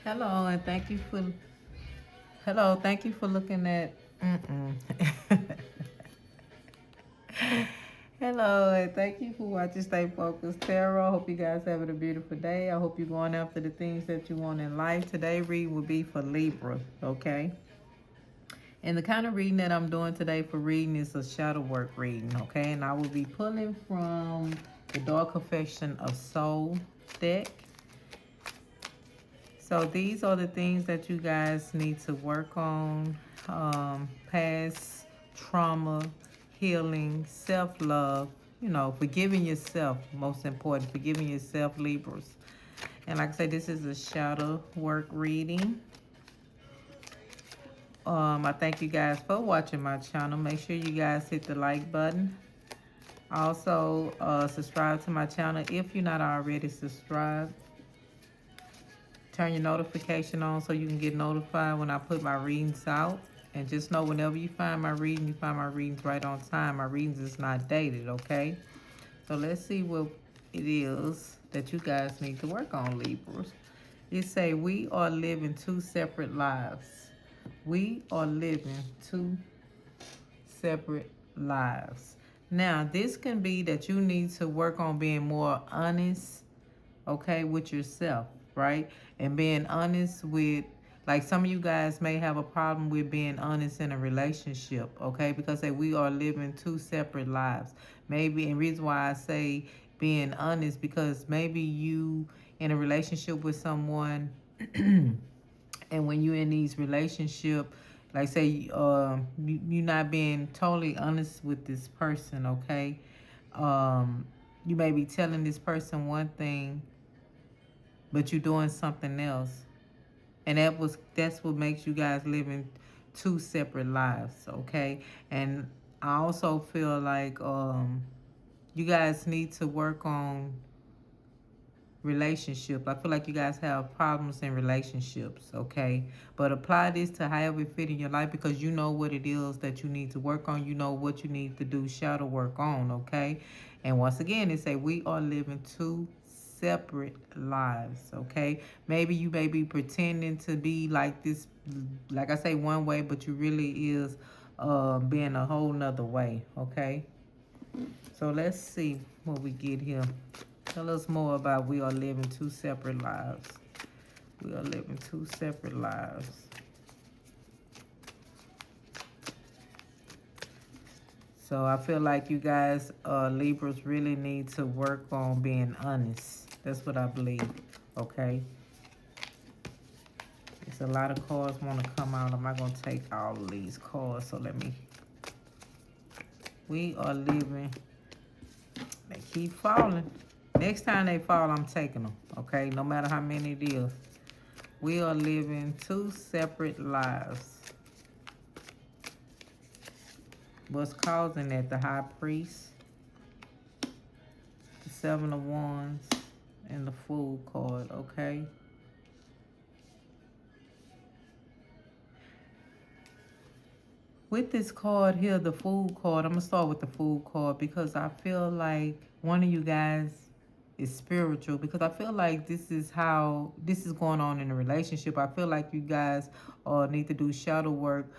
Hello, and thank you for looking at. Mm-mm. Hello, and thank you for watching Stay Focused Tarot. Hope you guys having a beautiful day. I hope you're going after the things that you want in life. Today, reading will be for Libra, okay? And the kind of reading that I'm doing today for reading is a shadow work reading, okay? And I will be pulling from the Dark Confession of Soul deck. So these are the things that you guys need to work on. Past trauma, healing, self-love, forgiving yourself, most important, forgiving yourself, Libras. And like I said, this is a shadow work reading. I thank you guys for watching my channel. Make sure you guys hit the like button. Also, subscribe to my channel if you're not already subscribed. Turn your notification on so you can get notified when I put my readings out. And just know whenever you find my reading, you find my readings right on time. My readings is not dated, okay? So let's see what it is that you guys need to work on, Libras. It say, we are living two separate lives. We are living two separate lives. Now, this can be that you need to work on being more honest, okay, with yourself, right? And being honest with, like, some of you guys may have a problem with being honest in a relationship, okay? Because we are living two separate lives. Maybe, and reason why I say being honest, because maybe you in a relationship with someone and when you're in these relationship, like say you're not being totally honest with this person, okay? You may be telling this person one thing, but you're doing something else, and that's what makes you guys living two separate lives, okay? And I also feel like you guys need to work on relationship. I feel like you guys have problems in relationships, okay? But apply this to however it fit in your life, because you know what it is that you need to work on. You know what you need to do shadow work on, okay? And once again, it say we are living two separate lives, okay? Maybe you may be pretending to be like this, like I say, one way, but you really is being a whole nother way, okay? So let's see what we get here. Tell us more about we are living two separate lives. We are living two separate lives. So I feel like you guys, Libras, really need to work on being honest. That's what I believe, okay? There's a lot of cards want to come out. I'm not going to take all of these cards, so let me... We are living... They keep falling. Next time they fall, I'm taking them, okay? No matter how many it is. We are living two separate lives. What's causing that? The High Priest, the Seven of Wands, and the Fool card, okay? With this card here, the Fool card, I'm going to start with the Fool card because I feel like one of you guys is spiritual, because I feel like this is going on in a relationship. I feel like you guys need to do shadow work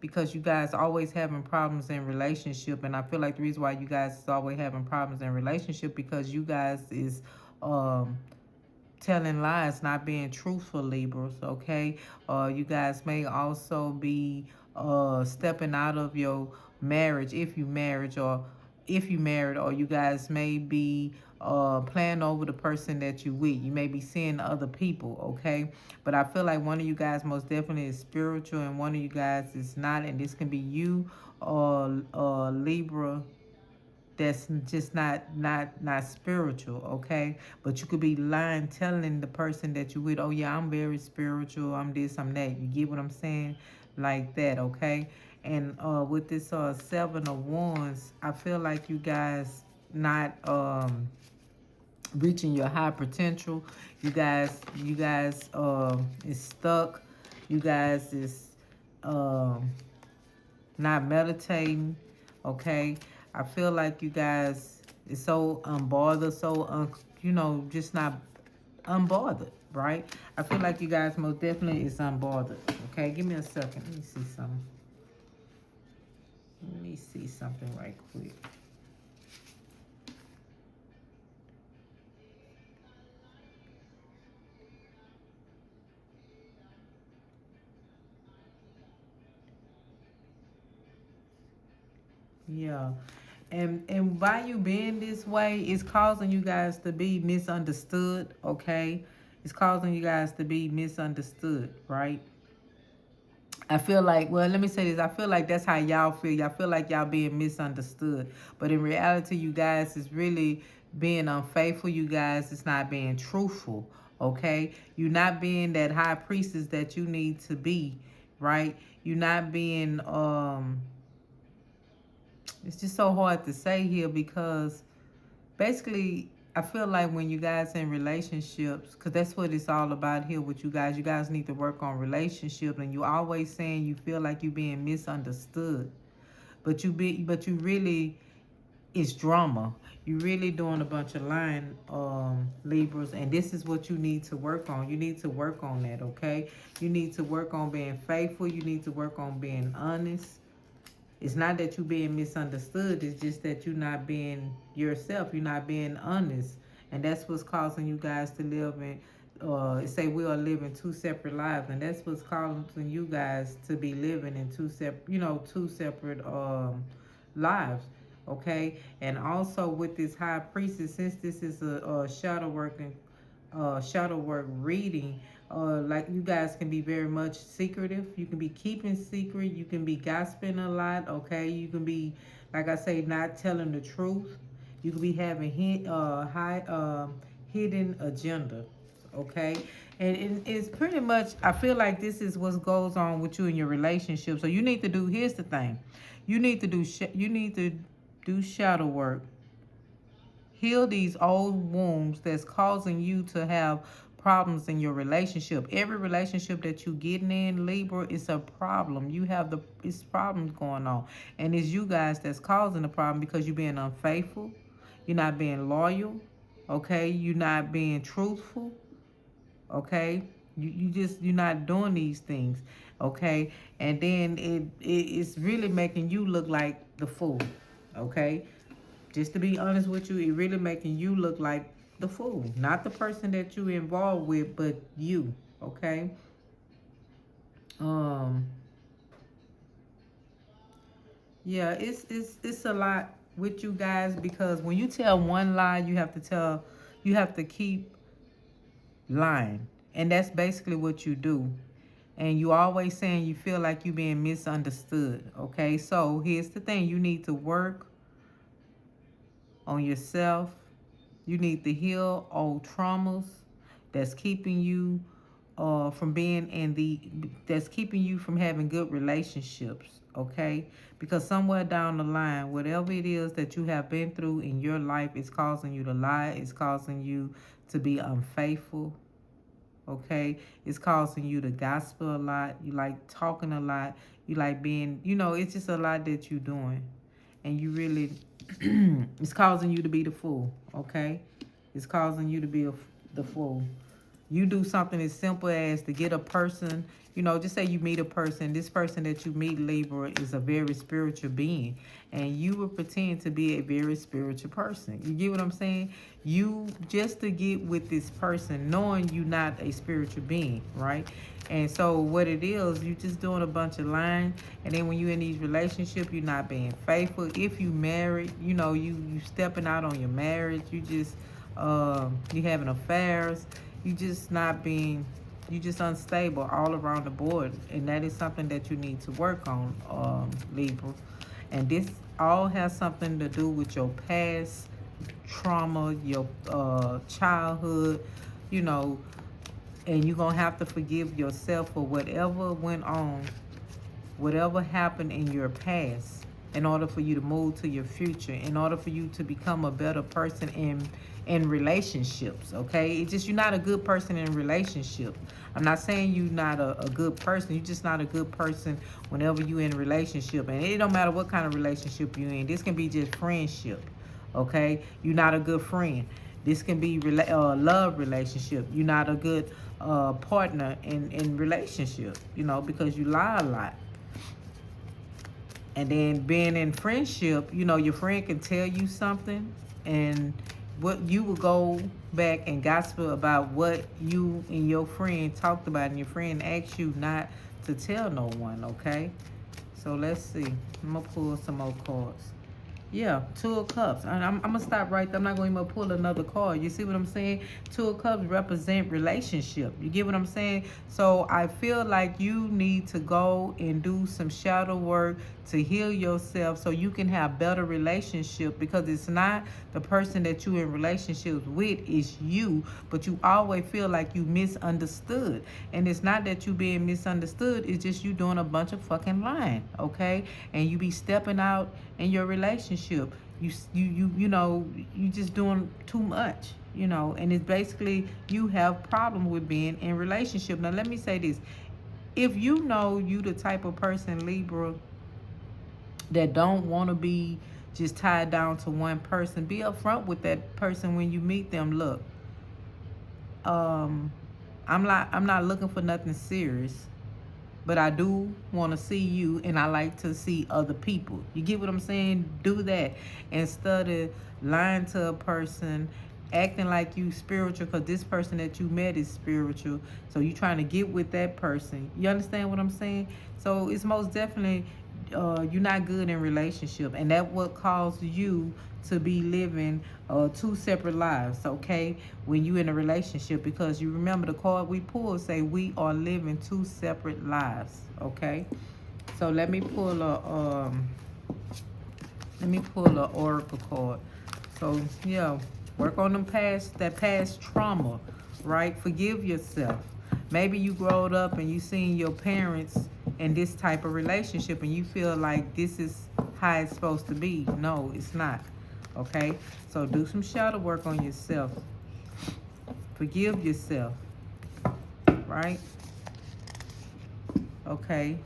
because you guys always having problems in relationship, and I feel like the reason why you guys is always having problems in relationship because you guys is telling lies, not being truthful, Libras, okay? You guys may also be stepping out of your marriage if you married, or you guys may be playing over the person that you with. You may be seeing other people, okay? But I feel like one of you guys most definitely is spiritual and one of you guys is not, and this can be you or Libra that's just not spiritual, okay? But you could be lying, telling the person that you with, oh yeah, I'm very spiritual, I'm this, I'm that. You get what I'm saying? Like that, okay? And with this Seven of Wands, I feel like you guys not reaching your high potential. You guys is stuck. You guys is not meditating, okay? I feel like you guys is so unbothered, so just not unbothered, right? I feel like you guys most definitely is unbothered. Okay, give me a second. Let me see something. Let me see something right quick. Yeah. And by you being this way, it's causing you guys to be misunderstood, okay? It's causing you guys to be misunderstood, right? I feel like, well, let me say this. I feel like that's how y'all feel. Y'all feel like y'all being misunderstood. But in reality, you guys is really being unfaithful. You guys is not being truthful, okay? You're not being that high priestess that you need to be, right? You're not being, it's just so hard to say here because basically I feel like when you guys in relationships, because that's what it's all about here with you guys need to work on relationships, and you always saying you feel like you being misunderstood, but you really, it's drama. You really doing a bunch of lying, Libras, and this is what you need to work on. You need to work on that, okay? You need to work on being faithful. You need to work on being honest. It's not that you being misunderstood. It's just that you're not being yourself. You're not being honest. And that's what's causing you guys to live in, say we are living two separate lives. And that's what's causing you guys to be living in two separate lives. Okay? And also with this high priestess, since this is a shadow work reading, like you guys can be very much secretive. You can be keeping secret. You can be gossiping a lot. Okay, you can be, like I say, not telling the truth. You can be having hidden agenda. Okay, and it's pretty much. I feel like this is what goes on with you in your relationship. So you need to do. Here's the thing, you need to do. You need to do shadow work. Heal these old wounds that's causing you to have problems in your relationship. Every relationship that you getting in, Libra, is a problem. You have it's problems going on. And it's you guys that's causing the problem because you're being unfaithful. You're not being loyal. Okay? You're not being truthful. Okay? You're not doing these things. Okay? And then it's really making you look like the fool. Okay? Just to be honest with you, it really making you look like the fool. Not the person that you involved with, but you. Okay? Um yeah, it's a lot with you guys because when you tell one lie, you have to keep lying. And that's basically what you do. And you always saying you feel like you being misunderstood. Okay? So here's the thing, you need to work on yourself. You need to heal old traumas that's keeping you from being that's keeping you from having good relationships, okay? Because somewhere down the line, whatever it is that you have been through in your life is causing you to lie. It's causing you to be unfaithful, okay? It's causing you to gossip a lot. You like talking a lot. You like being, it's just a lot that you're doing. And you really, it's causing you to be the fool, okay? It's causing you to be the fool. You do something as simple as to get a person, just say you meet a person. This person that you meet, Libra, is a very spiritual being. And you will pretend to be a very spiritual person. You get what I'm saying? You, just to get with this person, knowing you're not a spiritual being, right? And so what it is, you just doing a bunch of lying. And then when you're in these relationships, you're not being faithful. If you married, you stepping out on your marriage. You just, you having affairs. You just unstable all around the board. And that is something that you need to work on, Libra. And this all has something to do with your past trauma, your childhood, and you're going to have to forgive yourself for whatever went on, whatever happened in your past, in order for you to move to your future, in order for you to become a better person in relationships, okay? It's just you're not a good person in relationships. I'm not saying you're not a good person. You're just not a good person whenever you're in a relationship. And it don't matter what kind of relationship you're in. This can be just friendship, okay? You're not a good friend. This can be love relationship. You're not a good partner in relationship, you know, because you lie a lot. And then being in friendship, you know, your friend can tell you something, and what you will go back and gossip about what you and your friend talked about, and your friend asked you not to tell no one, okay? So let's see. I'm gonna pull some more cards. Yeah, Two of Cups. And I'm gonna stop right there. I'm not gonna even pull another card. You see what I'm saying? Two of Cups represent relationship. You get what I'm saying? So I feel like you need to go and do some shadow work to heal yourself so you can have better relationship, because it's not the person that you in relationships with, it's you, but you always feel like you misunderstood. And it's not that you being misunderstood, it's just you doing a bunch of fucking lying, okay? And you be stepping out in your relationship. You know, you just doing too much, you know, and it's basically you have problem with being in relationship. Now let me say this. If you know you the type of person, Libra, that don't want to be just tied down to one person, be upfront with that person when you meet them. Look, I'm not looking for nothing serious, but I do want to see you, and I like to see other people. You get what I'm saying? Do that instead of lying to a person, acting like you spiritual, because this person that you met is spiritual, so you trying to get with that person. You understand what I'm saying? So it's most definitely you're not good in relationship, and that what caused you to be living two separate lives, okay, when you in a relationship, because you remember the card we pulled say we are living two separate lives, okay? So let me pull a oracle card. So yeah, work on that past trauma, right? Forgive yourself. Maybe you growed up and you seen your parents in this type of relationship and you feel like this is how it's supposed to be. No, it's not. Okay? So do some shadow work on yourself. Forgive yourself. Right? Okay?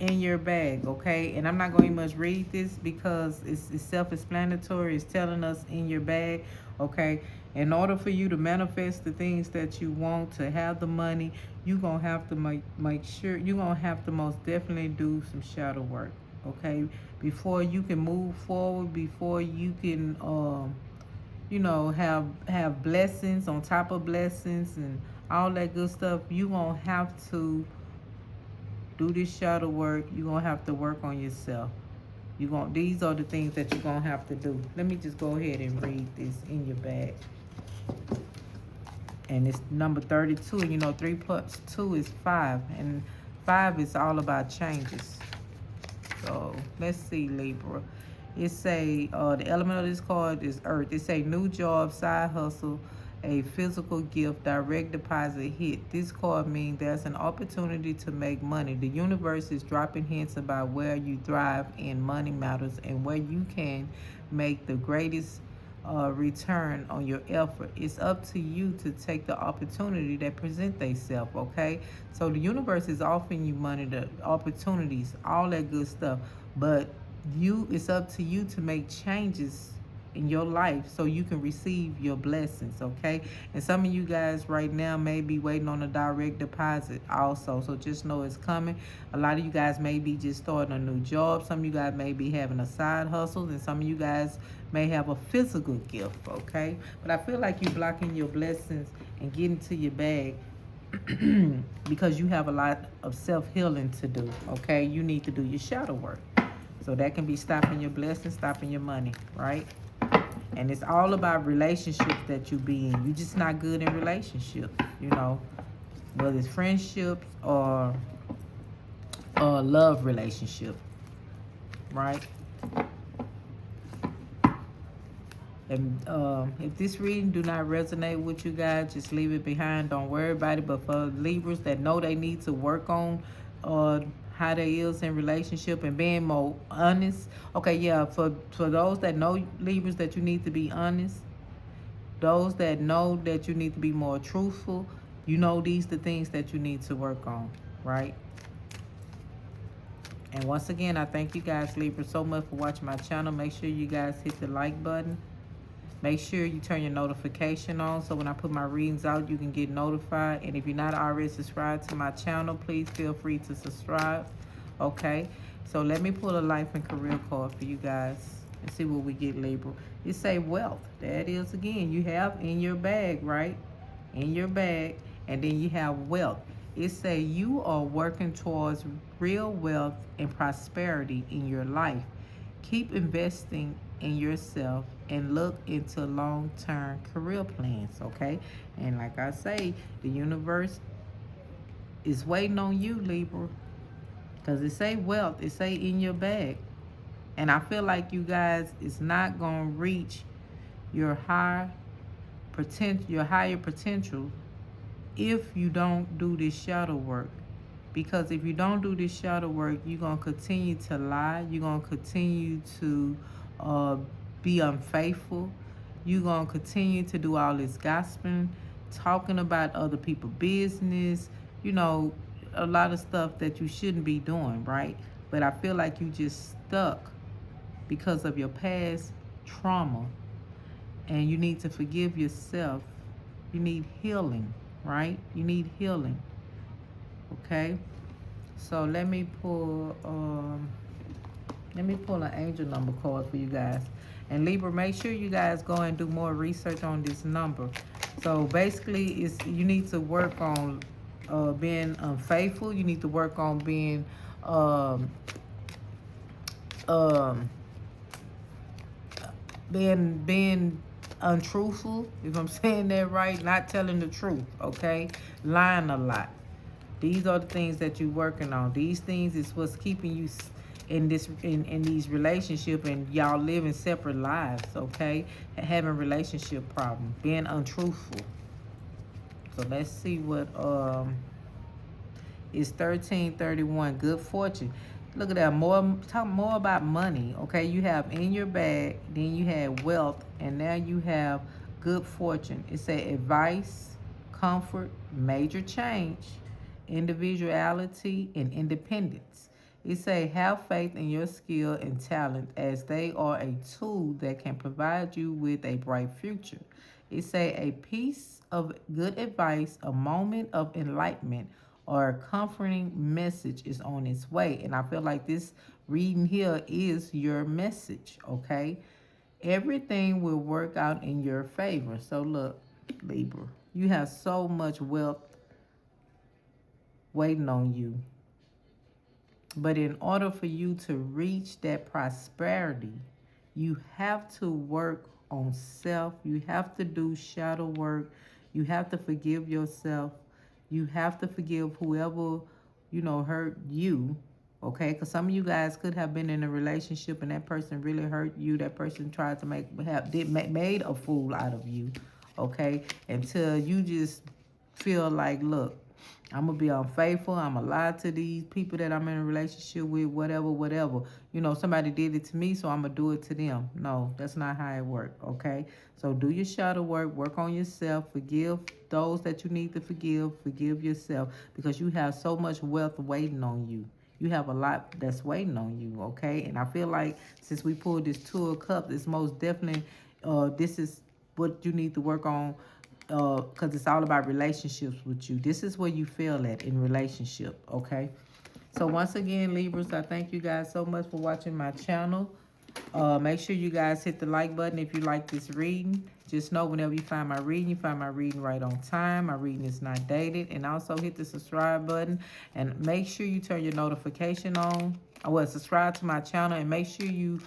In your bag, okay? And I'm not going to much read this because it's self-explanatory. It's telling us in your bag, okay? In order for you to manifest the things that you want, to have the money, you're going to have to make sure, you're going to have to most definitely do some shadow work, okay? Before you can move forward, before you can, you know, have blessings on top of blessings and all that good stuff, you're going to have to do this shadow work. You're going to have to work on yourself. These are the things that you're going to have to do. Let me just go ahead and read this in your bag. And it's number 32. And you know, 3 plus 2 is 5. And 5 is all about changes. So let's see, Libra. It say the element of this card is earth. It say new job, side hustle, a physical gift, direct deposit hit. This card means there's an opportunity to make money. The universe is dropping hints about where you thrive in money matters and where you can make the greatest return on your effort. It's up to you to take the opportunity that present themselves, okay? So the universe is offering you money, the opportunities, all that good stuff. But it's up to you to make changes in your life so you can receive your blessings, okay? And some of you guys right now may be waiting on a direct deposit also, so just know it's coming. A lot of you guys may be just starting a new job. Some of you guys may be having a side hustle, and some of you guys may have a physical gift, okay? But I feel like you're blocking your blessings and getting to your bag because you have a lot of self-healing to do, okay? You need to do your shadow work. So that can be stopping your blessings, stopping your money, right? And it's all about relationships that you be in. You're just not good in relationships, you know, whether it's friendships or love relationship, right? And if this reading do not resonate with you guys, just leave it behind. Don't worry about it. But for Libras that know they need to work on how they is in relationship and being more honest. Okay, yeah, for those that know, Libras, that you need to be honest. Those that know that you need to be more truthful. You know, these the things that you need to work on, right? And once again, I thank you guys, Libra, so much for watching my channel. Make sure you guys hit the like button. Make sure you turn your notification on so when I put my readings out, you can get notified. And if you're not already subscribed to my channel, please feel free to subscribe. Okay, so let me pull a life and career card for you guys and see what we get, Libra. It say wealth. There it is again. You have in your bag, right? In your bag, and then you have wealth. It say you are working towards real wealth and prosperity in your life. Keep investing in yourself and look into long-term career plans, okay? And like I say, the universe is waiting on you, Libra, because it say wealth, it say in your bag. And I feel like you guys is not going to reach your higher potential if you don't do this shadow work. Because if you don't do this shadow work, you're going to continue to lie. You're going to continue to be unfaithful. You're going to continue to do all this gossiping, talking about other people's business, you know, a lot of stuff that you shouldn't be doing, right? But I feel like you just stuck because of your past trauma, and you need to forgive yourself. You need healing, right? You need healing. Okay, so let me pull an angel number card for you guys. And Libra, make sure you guys go and do more research on this number. So basically, it's you need to work on being unfaithful. You need to work on being um, being untruthful, if I'm saying that right, not telling the truth, okay? Lying a lot. These are the things that you're working on. These things is what's keeping you in these relationships, and y'all living separate lives, okay? Having relationship problems, being untruthful. So let's see what is 1331. Good fortune. Look at that. Talk more about money. Okay, you have in your bag, then you have wealth, and now you have good fortune. It say advice, comfort, major change, individuality, and independence. It say have faith in your skill and talent, as they are a tool that can provide you with a bright future. It say a piece of good advice, a moment of enlightenment, or a comforting message is on its way. And I feel like this reading here is your message, okay? Everything will work out in your favor. So look, Libra, you have so much wealth waiting on you. But in order for you to reach that prosperity, you have to work on self. You have to do shadow work. You have to forgive yourself. You have to forgive whoever, hurt you. Okay? Because some of you guys could have been in a relationship and that person really hurt you. That person tried to made a fool out of you. Okay? Until you just feel like, look, I'm going to be unfaithful. I'm going to lie to these people that I'm in a relationship with, whatever. Somebody did it to me, so I'm going to do it to them. No, that's not how it works, okay? So do your shadow work on yourself, forgive those that you need to forgive yourself, because you have so much wealth waiting on you. You have a lot that's waiting on you, okay? And I feel like since we pulled this Two of Cups, it's most definitely, this is what you need to work on, because it's all about relationships with you. This is where you feel at in relationship, okay? So once again, Libras, I thank you guys so much for watching my channel. Make sure you guys hit the like button if you like this reading. Just know whenever you find my reading, you find my reading right on time. My reading is not dated. And also hit the subscribe button. And make sure you turn your notification on. Subscribe to my channel. And make sure you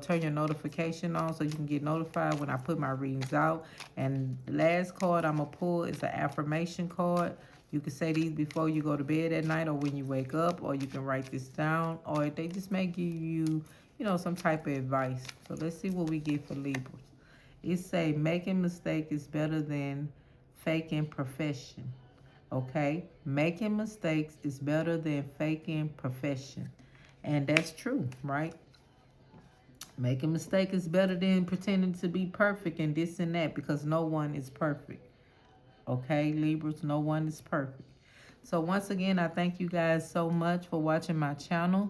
turn your notification on so you can get notified when I put my readings out. And the last card I'm going to pull is an affirmation card. You can say these before you go to bed at night or when you wake up, or you can write this down, or they just may give you, some type of advice. So let's see what we get for Libras. It say making mistakes is better than faking perfection. Okay? Making mistakes is better than faking perfection. And that's true, right? Making mistakes is better than pretending to be perfect and this and that, because no one is perfect. Okay, Libras, no one is perfect. So once again, I thank you guys so much for watching my channel.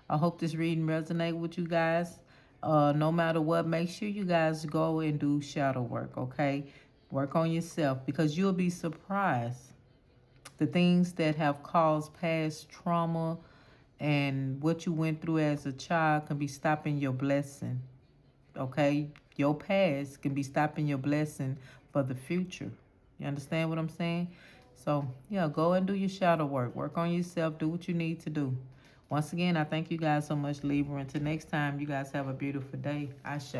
I hope this reading resonates with you guys. no matter what, make sure you guys go and do shadow work, okay? Work on yourself, because you'll be surprised. The things that have caused past trauma and what you went through as a child can be stopping your blessing, okay? Your past can be stopping your blessing for the future. You understand what I'm saying? So, yeah, go and do your shadow work. Work on yourself. Do what you need to do. Once again, I thank you guys so much, Libra. Until next time, you guys have a beautiful day. Ashe.